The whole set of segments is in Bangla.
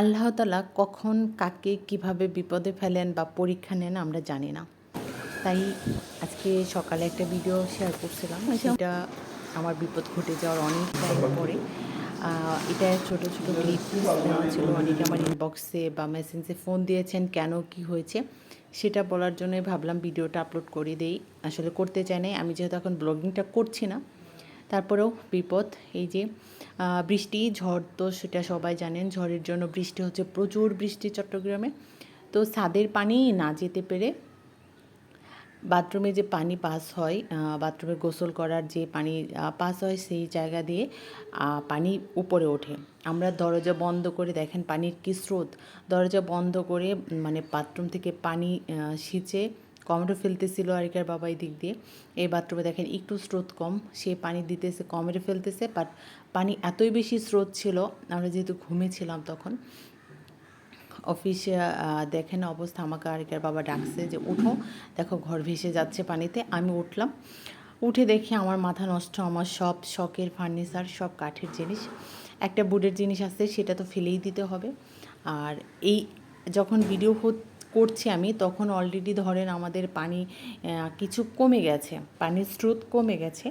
আল্লাহ তাআলা কখন কাকে কিভাবে বিপদে ফেলেন বা পরীক্ষা নেন আমরা জানি না। তাই আজকে সকালে একটা ভিডিও শেয়ার করছিলাম। সেটা আমার বিপদ ঘটে যাওয়ার অনেক টাইম পরে। এটা ছোট, ছোট ক্লিপস দেওয়া ছিল। অনেকে আমার ইনবক্সে বা মেসেঞ্জে ফোন দিয়েছেন কেন, কি হয়েছে? সেটা বলার জন্যই ভাবলাম ভিডিওটা আপলোড করে দেই। আসলে করতে চাই নাই। আমি যেহেতু এখন ব্লগিংটা করছি না, তারপরেও বিপদ। এই যে বৃষ্টি, ঝড় তো সেটা সবাই জানেন। ঝড়ের জন্য বৃষ্টি হচ্ছে, প্রচুর বৃষ্টি চট্টগ্রামে। তো ছাদের পানি না যেতে পেরে বাথরুমে যে পানি পাস হয়, বাথরুমে গোসল করার যে পানি পাস হয়, সেই জায়গা দিয়ে পানি উপরে ওঠে। আমরা দরজা বন্ধ করে, দেখেন পানির কী স্রোত, দরজা বন্ধ করে মানে বাথরুম থেকে পানি সিঁচে কমেরও ফেলতেছিল আরিকার বাবা এই দিক দিয়ে। এই বাথরুমে দেখেন একটু স্রোত কম, সে পানি দিতেছে, কমেরও ফেলতেছে, বাট পানি এতই বেশি স্রোত ছিল, আমরা যেহেতু ঘুমিয়েছিলাম তখন। অফিসে দেখেন অবস্থা, আমাকে আরেকের বাবা ডাকছে যে উঠো, দেখো ঘর ভেসে যাচ্ছে পানিতে। আমি উঠলাম, উঠে দেখি আমার মাথা নষ্ট, আমার সব শখের ফার্নিচার, সব কাঠের জিনিস। একটা বুডের জিনিস আছে, সেটা তো ফেলেই দিতে হবে। আর এই যখন ভিডিও করছি আমি, তখন অলরেডি ধরেন আমাদের পানি কিছু কমে গেছে, পানির স্রোত কমে গেছে,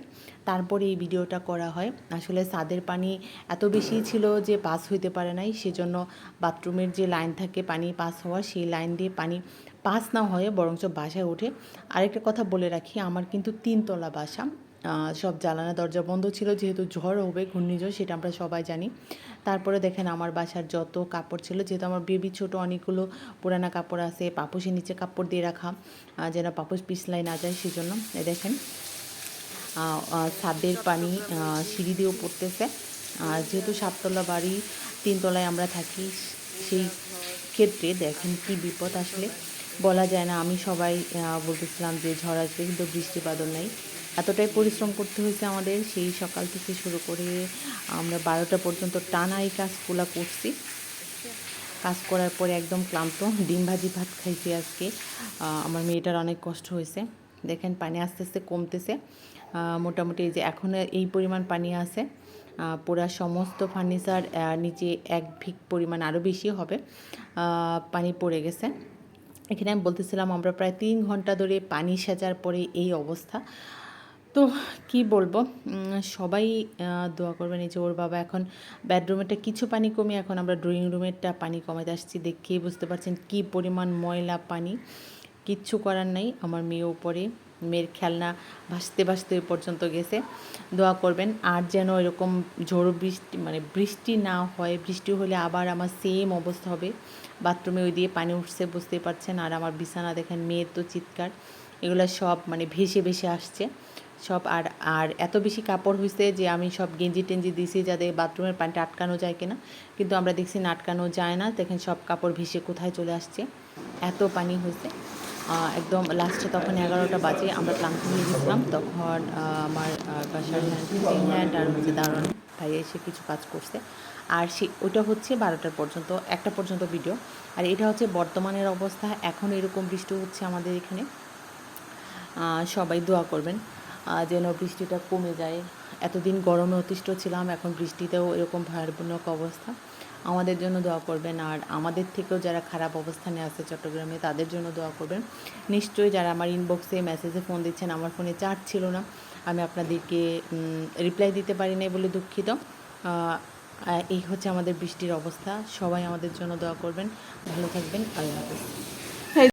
তারপরে এই ভিডিওটা করা হয়। আসলে ছাদের পানি এত বেশি ছিল যে পাস হইতে পারে নাই, সেজন্য বাথরুমের যে লাইন থাকে পানি পাস হওয়ার, সেই লাইন দিয়ে পানি পাস না হয়ে বরঞ্চ বাসায় ওঠে। আরেকটা কথা বলে রাখি, আমার কিন্তু 3 তলা বাসা। সব জানালা দরজা বন্ধ ছিল, যেহেতু ঝড় হবে, ঘূর্ণিঝড়, সেটা আমরা সবাই জানি। তারপরে দেখেন আমার বাসার যত কাপড় ছিল, যেহেতু আমার বেবি ছোট, অনেকগুলো পুরানা কাপড় আছে, পাপোশের নিচে কাপড় দিয়ে রাখা, যেন পাপোশ পিছলাই না যায়, সেজন্য দেখেন ছাদের পানি সিঁড়ি দিয়েও পড়তেছে। আর যেহেতু 7 তলা বাড়ি, 3 তলায় আমরা থাকি, সেই ক্ষেত্রে দেখেন কি বিপদ, আসলে বলা যায় না। আমি সবাই বলতেছিলাম যে ঝড় আসবে, কিন্তু বৃষ্টি বাদল নাই। এতটাই পরিশ্রম করতে হয়েছে আমাদের, সেই সকাল থেকে শুরু করে আমরা 12টা পর্যন্ত টানা এই কাজগুলো করছি। কাজ করার পরে একদম ক্লান্ত, ডিম ভাজি ভাত খাইছি আজকে। আমার মেয়েটার অনেক কষ্ট হয়েছে। দেখেন পানি আস্তে আস্তে কমতেছে। মোটামুটি এই যে এখন এই পরিমাণ পানি আছে, পুরা সমস্ত ফার্নিচার নিচে 1 ফিট পরিমাণ, আরও বেশি হবে, পানি পড়ে গেছে। এখানে আমি বলতেছিলাম আমরা প্রায় 3 ঘন্টা ধরে পানি সেচার পরে এই অবস্থা। তো কি বলবো, সবাই দোয়া করবেন। এই যে ওর বাবা এখন বেডরুমেরটা কিছু পানি কমে, এখন আমরা ড্রয়িং রুমেরটা পানি কমাতে আসছি। দেখেই বুঝতে পারছেন কি পরিমাণ ময়লা পানি। কিচ্ছু করার নাই, আমার মেয়ে উপরে, মেয়ের খেলনা ভাসতে ভাসতে ওই পর্যন্ত গেছে। দোয়া করবেন আর যেন এরকম ঝড়ো বৃষ্টি, মানে বৃষ্টি না হয়। বৃষ্টি হলে আবার আমার সেম অবস্থা হবে। বাথরুমে ওই দিয়ে পানি উঠছে, বুঝতেই পারছেন। আর আমার বিছানা দেখেন, মেয়ের তো চিৎকার, এগুলো সব মানে ভেসে ভেসে আসছে সব। আর আর এত বেশি কাপড় হয়েছে যে আমি সব গেঞ্জি টেঞ্জি দিছি যাতে বাথরুমের পানিটা আটকানো যায় কিনা, কিন্তু আমরা দেখছি না, আটকানো যায় না। দেখেন সব কাপড় ভেসে কোথায় চলে আসছে, এত পানি হয়েছে। একদম লাস্টে তখন 11টা বাজে, আমরা ক্লান্ত হয়ে গেছিলাম। তখন আমার বাসার হ্যান্ড আর হচ্ছে দারোয়ান ভাই এসে কিছু কাজ করছে। আর ওইটা হচ্ছে 12টার পর্যন্ত, 1টা পর্যন্ত ভিডিও। আর এটা হচ্ছে বর্তমানের অবস্থা, এখন এরকম বৃষ্টি হচ্ছে আমাদের এখানে। সবাই দোয়া করবেন যেন বৃষ্টিটা কমে যায়। এতদিন গরমে অতিষ্ঠ ছিলাম, এখন বৃষ্টিতেও এরকম ভয়ানক অবস্থা। আমাদের জন্য দোয়া করবেন, আর আমাদের থেকেও যারা খারাপ অবস্থানে আছে চট্টগ্রামে, তাদের জন্য দোয়া করবেন। নিশ্চয়ই যারা আমার ইনবক্সে মেসেজে ফোন দিচ্ছেন, আমার ফোনে চার্জ ছিল না, আমি আপনাদেরকে রিপ্লাই দিতে পারি নাই বলে দুঃখিত। এই হচ্ছে আমাদের বৃষ্টির অবস্থা। সবাই আমাদের জন্য দোয়া করবেন। ভালো থাকবেন। আল্লাহ হাফেজ।